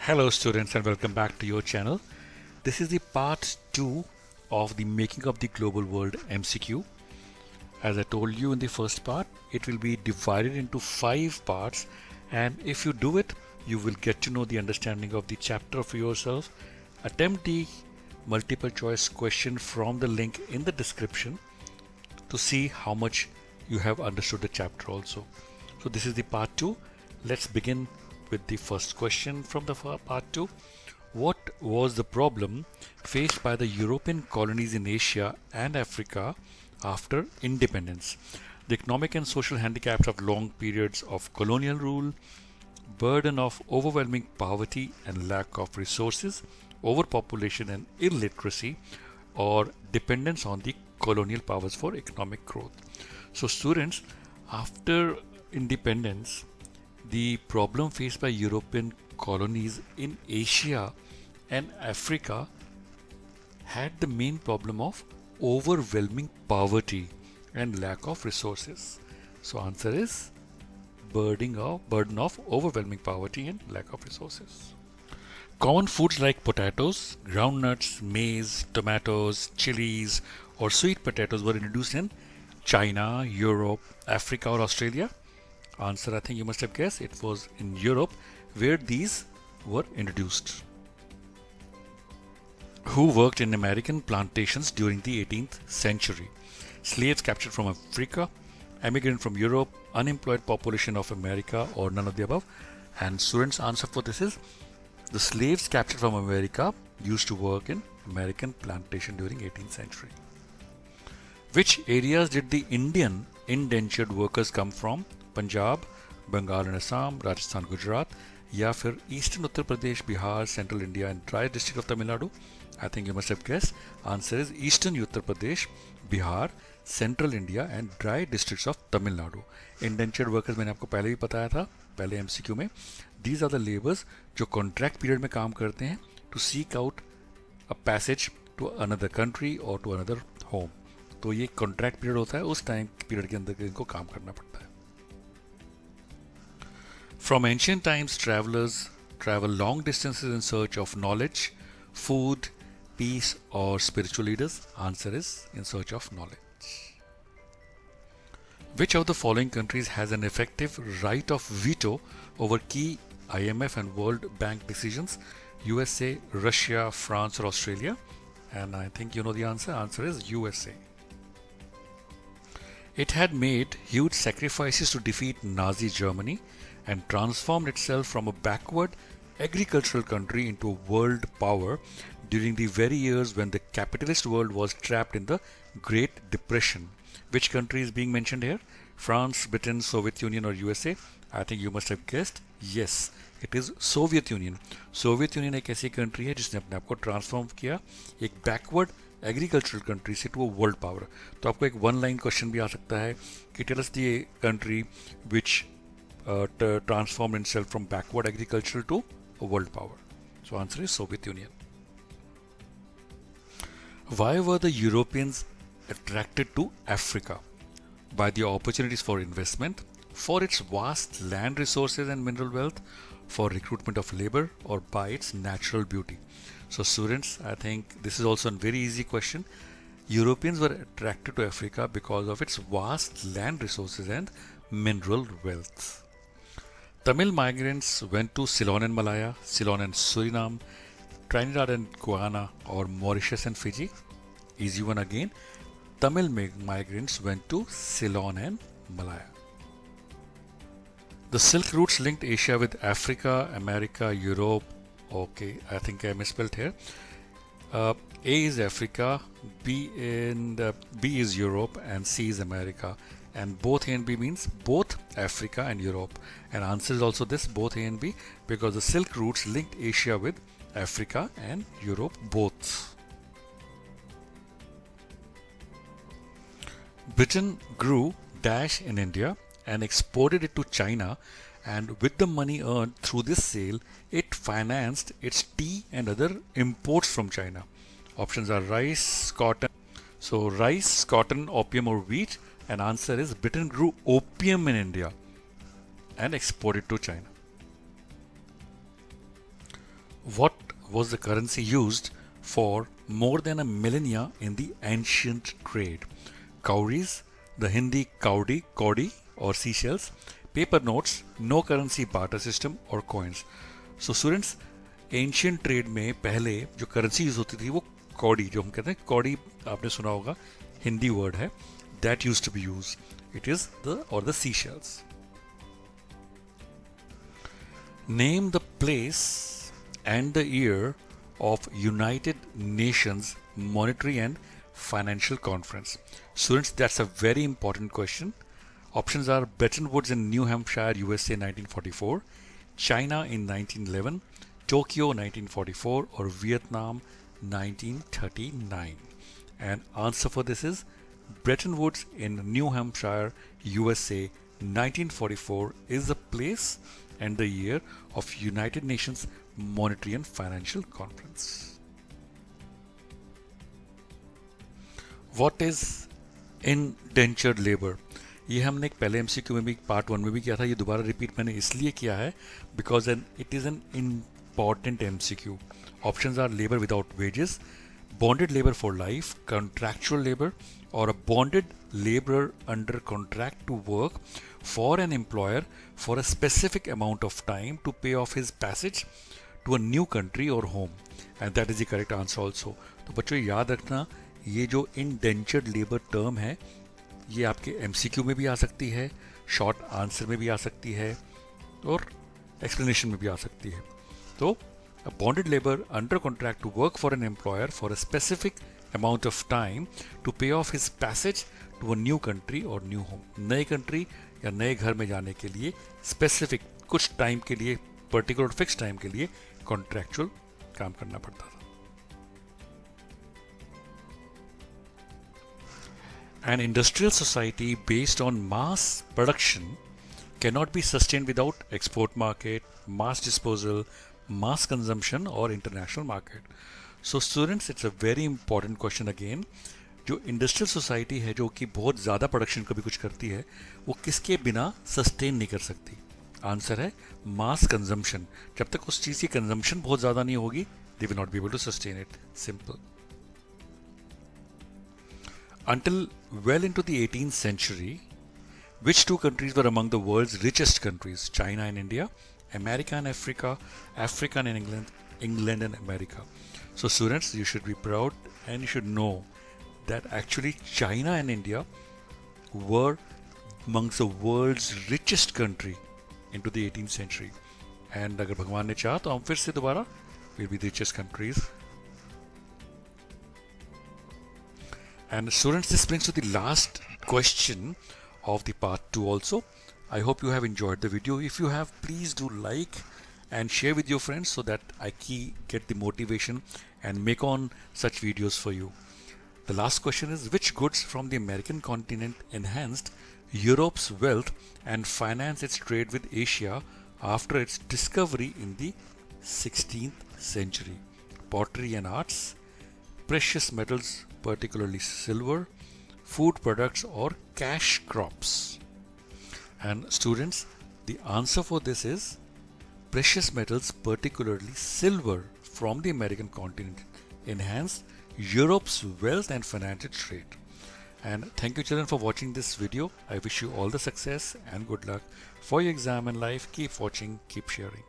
Hello students and welcome back to your channel. This is the part 2 of the Making of the Global World MCQ. As I told you in the first part, it will be divided into 5 parts, and if you do it, you will get to know the understanding of the chapter for yourself. Attempt the multiple choice question from the link in the description to see how much you have understood the chapter also. So this is the part 2. Let's begin with the first question from the part 2. What was the problem faced by the European colonies in Asia and Africa after independence? The economic and social handicaps of long periods of colonial rule, burden of overwhelming poverty and lack of resources, overpopulation and illiteracy, or dependence on the colonial powers for economic growth. So students, after independence, the problem faced by European colonies in Asia and Africa had the main problem of overwhelming poverty and lack of resources. So answer is burden of overwhelming poverty and lack of resources. Common foods like potatoes, groundnuts, maize, tomatoes, chilies, or sweet potatoes were introduced in China, Europe, Africa, or Australia. Answer, I think you must have guessed, it was in Europe where these were introduced. Who worked in American plantations during the 18th century? Slaves captured from Africa, emigrant from Europe, unemployed population of America, or none of the above. And students' answer for this is the slaves captured from America used to work in American plantation during 18th century. Which areas did the Indian indentured workers come from? Punjab, Bengal and Assam, Rajasthan, Gujarat, या फिर eastern Uttar Pradesh, Bihar, central India and dry district of Tamil Nadu? I think you must have guessed. Answer is eastern Uttar Pradesh, Bihar, central India and dry districts of Tamil Nadu. Indentured workers मैंने आपको पहले भी बताया था पहले MCQ में. दीज आर द लेबर्स जो कॉन्ट्रैक्ट पीरियड में काम करते हैं to seek out a passage to another country और टू अनदर होम. तो ये कॉन्ट्रैक्ट पीरियड होता है, उस टाइम पीरियड के अंदर इनको काम करना पड़ता है. From ancient times, travelers travel long distances in search of knowledge, food, peace, or spiritual leaders. Answer is in search of knowledge. Which of the following countries has an effective right of veto over key IMF and World Bank decisions? USA, Russia, France, or Australia? And I think you know the answer. Answer is USA. It had made huge sacrifices to defeat Nazi Germany and transformed itself from a backward agricultural country into a world power during the very years when the capitalist world was trapped in the Great Depression. Which country is being mentioned here? France, Britain, Soviet Union, or USA? I think you must have guessed. Yes, it is Soviet Union. Soviet Union एक ऐसी country है जिसने अपने आप को transform किया एक backward agricultural country से टू अ वर्ल्ड पावर. तो आपको एक वन लाइन क्वेश्चन भी आ सकता है कि tell us the country which transformed itself from backward agriculture to a world power. So answer is Soviet Union. Why were the Europeans attracted to Africa? By the opportunities for investment, for its vast land resources and mineral wealth, for recruitment of labor, or by its natural beauty. So students, I think this is also a very easy question. Europeans were attracted to Africa because of its vast land resources and mineral wealth. Tamil migrants went to Ceylon and Malaya, Ceylon and Suriname, Trinidad and Guyana, or Mauritius and Fiji. Easy one again. Tamil migrants went to Ceylon and Malaya. The Silk routes linked Asia with Africa, America, Europe. Okay, I think I misspelled here. A is Africa, B is Europe, and C is America. And both A and B means both Africa and Europe. And answer is also this, both A and B, because the Silk routes linked Asia with Africa and Europe both. Britain grew dash in India and exported it to China, and with the money earned through this sale, it financed its tea and other imports from China. Options are rice, cotton. So rice, cotton, opium, or wheat. And answer is Britain grew opium in India and exported to China. What was the currency used for more than a millennia in the ancient trade? Cowries, the Hindi kaudi, kaudi or seashells, paper notes, no currency barter system or coins. So students, ancient trade में पहले जो currency use होती थी वो कौड़ी, जो हम कहते हैं कौड़ी, आपने सुना होगा, हिंदी वर्ड है, that use to be use, it is the और the sea shells. Name the place and the year of United Nations Monetary and Financial Conference. Students, that's a very important question. Options are Bretton Woods in New Hampshire, USA 1944, China in 1911, Tokyo 1944 or Vietnam 1939. And answer for this is Bretton Woods in New Hampshire, USA 1944 is the place and the year of United Nations Monetary and Financial Conference. What is indentured labor? ये हमने एक पहले MCQ में भी part 1 में भी किया था, ये दोबारा रिपीट मैंने इसलिए किया है because it is an important MCQ. Options are labour without wages, bonded labor for life, contractual labor, or a bonded laborer under contract to work for an employer for a specific amount of time to pay off his passage to a new country or home. And that is the correct answer also. तो बच्चों याद रखना, ये जो indentured labor term है ये आपके MCQ में भी आ सकती है, शॉर्ट आंसर में भी आ सकती है और एक्सप्लेनेशन में भी आ सकती है. तो a bonded labor under contract to work for an employer for a specific amount of time to pay off his passage to a new country or new home. नए कंट्री या नए घर में जाने के लिए स्पेसिफिक कुछ टाइम के लिए, पर्टिकुलर फिक्स टाइम के लिए कॉन्ट्रैक्चुअल काम करना पड़ता था. An industrial society based on mass production cannot be sustained without export market, mass disposal, mass consumption और international market. So students, it's a very important question again. जो industrial society है जो कि बहुत ज़्यादा प्रोडक्शन कभी कुछ करती है, वो किसके बिना सस्टेन नहीं कर सकती? आंसर है मास कंजम्पशन. जब तक उस चीज़ की कंजम्पशन बहुत ज़्यादा नहीं होगी, they will not be able to sustain it. Simple. Until well into the 18th century, which two countries were among the world's richest countries? China and India, America and Africa, Africa and England, England and America. So students, you should be proud and you should know that actually China and India were amongst the world's richest country into the 18th century. And अगर भगवान ने चाहा तो हम फिर से दोबारा will be the richest countries. And students, this brings to the last question of the part 2 also. I hope you have enjoyed the video. If you have, please do like and share with your friends so that I get the motivation and make on such videos for you. The last question is, which goods from the American continent enhanced Europe's wealth and financed its trade with Asia after its discovery in the 16th century? Pottery and arts, precious metals, particularly silver, food products or cash crops. And students, the answer for this is precious metals, particularly silver from the American continent, enhanced Europe's wealth and financial trade. And thank you children for watching this video. I wish you all the success and good luck for your exam and life. Keep watching, keep sharing.